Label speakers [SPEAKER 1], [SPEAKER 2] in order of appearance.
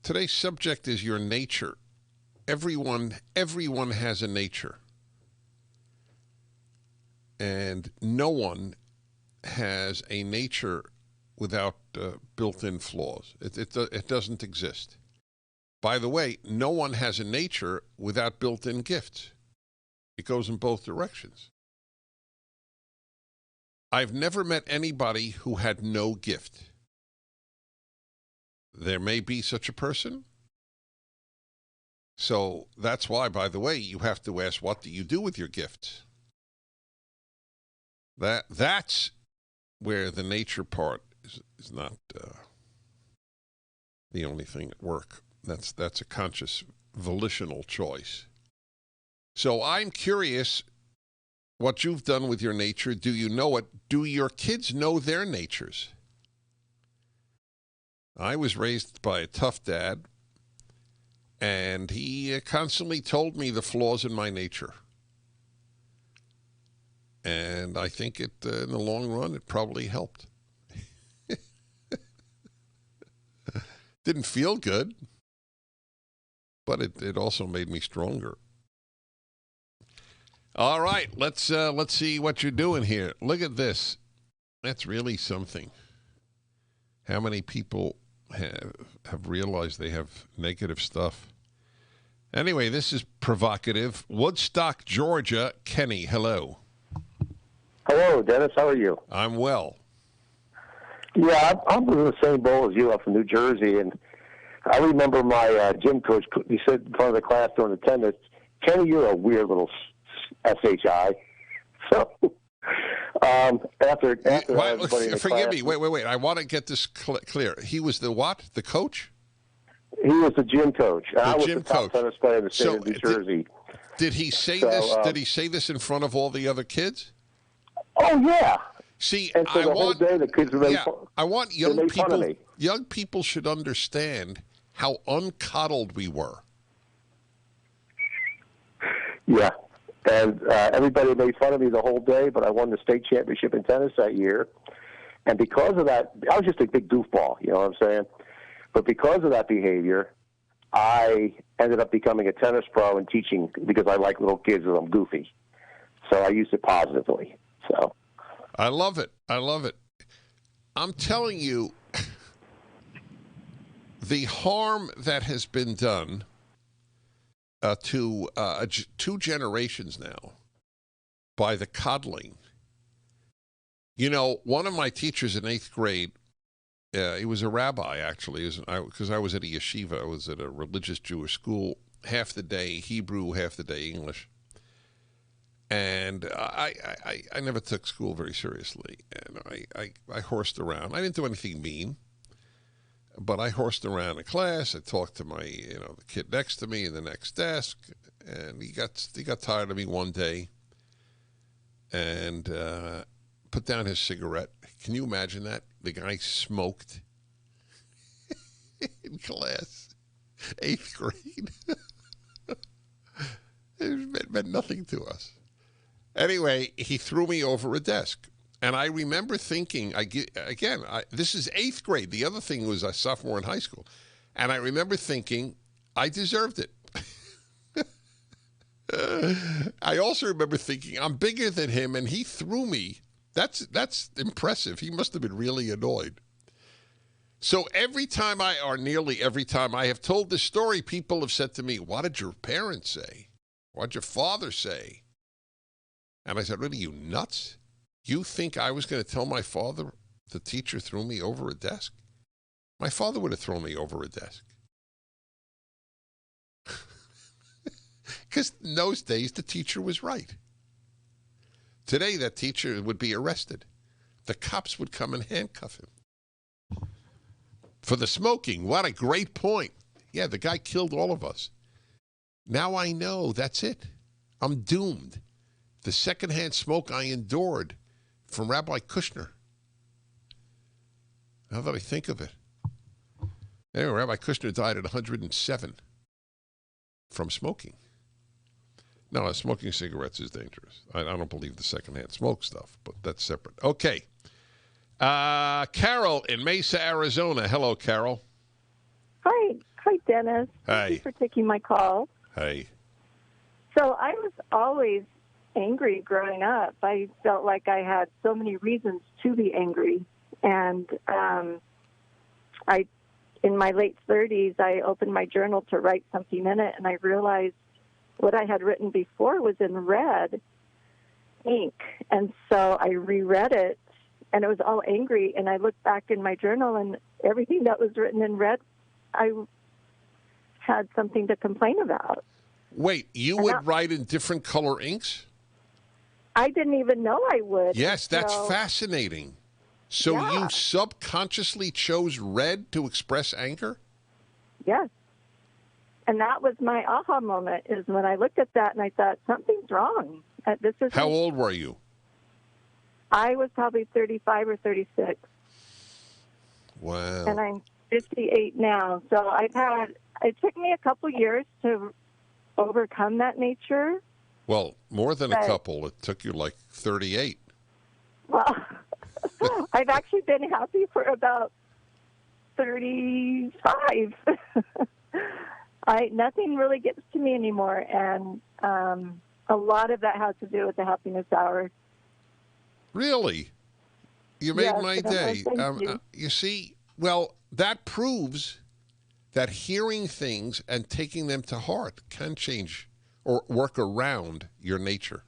[SPEAKER 1] Today's subject is your nature. Everyone has a nature. And no one has a nature without built-in flaws. It doesn't exist. By the way, no one has a nature without built-in gifts. It goes in both directions. I've never met anybody who had no gift. There may be such a person. So that's why, by the way, you have to ask, what do you do with your gifts? That's where the nature part is not the only thing at work. That's a conscious, volitional choice. So I'm curious what you've done with your nature. Do you know it? Do your kids know their natures? I was raised by a tough dad, and he constantly told me the flaws in my nature. And I think in the long run, it probably helped. Didn't feel good, but it also made me stronger. All right, let's see what you're doing here. Look at this. That's really something. How many people have realized they have negative stuff? Anyway, this is provocative. Woodstock, Georgia. Kenny, hello.
[SPEAKER 2] Hello, Dennis. How are you?
[SPEAKER 1] I'm well.
[SPEAKER 2] Yeah, I'm in the same boat as you. I'm from New Jersey, and I remember my gym coach. He said in front of the class during attendance, "Kenny, you're a weird little SHI." So after
[SPEAKER 1] forgive me. Wait. I want to get this clear. He was the what? The coach?
[SPEAKER 2] He was the gym coach. I was
[SPEAKER 1] gym
[SPEAKER 2] the top
[SPEAKER 1] coach.
[SPEAKER 2] tennis player in the state of New Jersey.
[SPEAKER 1] Did he say this? Did he say this in front of all the other kids?
[SPEAKER 2] Oh yeah.
[SPEAKER 1] See,
[SPEAKER 2] and so whole day the kids were
[SPEAKER 1] I want young people. Young people should understand how uncoddled we were.
[SPEAKER 2] Yeah, and everybody made fun of me the whole day, but I won the state championship in tennis that year. And because of that, I was just a big goofball, you know what I'm saying? But because of that behavior, I ended up becoming a tennis pro and teaching because I like little kids and I'm goofy. So I used it positively. So
[SPEAKER 1] I love it. I love it. I'm telling you, the harm that has been done to 2 generations now by the coddling. You know, one of my teachers in 8th grade, he was a rabbi, actually, because I was at a yeshiva. I was at a religious Jewish school, half the day Hebrew, half the day English. And I never took school very seriously. And I horsed around. I didn't do anything mean, but I horsed around in class. I talked to my, the kid next to me in the next desk, and he got tired of me one day and put down his cigarette. Can you imagine that? The guy smoked in class, 8th grade. It meant nothing to us. Anyway, he threw me over a desk. And I remember thinking, this is 8th grade. The other thing was a sophomore in high school. And I remember thinking, I deserved it. I also remember thinking, I'm bigger than him, and he threw me. That's impressive. He must have been really annoyed. So nearly every time I have told this story, people have said to me, what did your parents say? What did your father say? And I said, really, you nuts? You think I was going to tell my father the teacher threw me over a desk? My father would have thrown me over a desk. Because in those days, the teacher was right. Today, that teacher would be arrested. The cops would come and handcuff him. For the smoking, what a great point. Yeah, the guy killed all of us. Now I know that's it. I'm doomed. The secondhand smoke I endured from Rabbi Kushner. Now that I think of it. Anyway, Rabbi Kushner died at 107 from smoking. No, smoking cigarettes is dangerous. I don't believe the secondhand smoke stuff, but that's separate. Okay. Carol in Mesa, Arizona. Hello, Carol.
[SPEAKER 3] Hi. Hi, Dennis.
[SPEAKER 1] Hi.
[SPEAKER 3] Thank you for taking my call.
[SPEAKER 1] Hey.
[SPEAKER 3] So I was always angry growing up. I felt like I had so many reasons to be angry. And in my late 30s, I opened my journal to write something in it, and I realized what I had written before was in red ink. And so I reread it, and it was all angry. And I looked back in my journal, and everything that was written in red, I had something to complain about.
[SPEAKER 1] Wait, you would write in different color inks?
[SPEAKER 3] I didn't even know I would.
[SPEAKER 1] Yes, that's
[SPEAKER 3] So,
[SPEAKER 1] fascinating. So
[SPEAKER 3] yeah.
[SPEAKER 1] you subconsciously chose red to express anger?
[SPEAKER 3] Yes. And that was my aha moment, is when I looked at that and I thought, something's wrong. This is.
[SPEAKER 1] How old were you?
[SPEAKER 3] I was probably 35 or 36.
[SPEAKER 1] Wow.
[SPEAKER 3] And I'm 58 now. So it took me a couple years to overcome that nature.
[SPEAKER 1] Well, more than a couple. It took you like 38.
[SPEAKER 3] Well, I've actually been happy for about 35. Nothing really gets to me anymore, and a lot of that has to do with the happiness hour.
[SPEAKER 1] Really? You made
[SPEAKER 3] Yes,
[SPEAKER 1] my day.
[SPEAKER 3] thank you.
[SPEAKER 1] You see, well, that proves that hearing things and taking them to heart can change or work around your nature.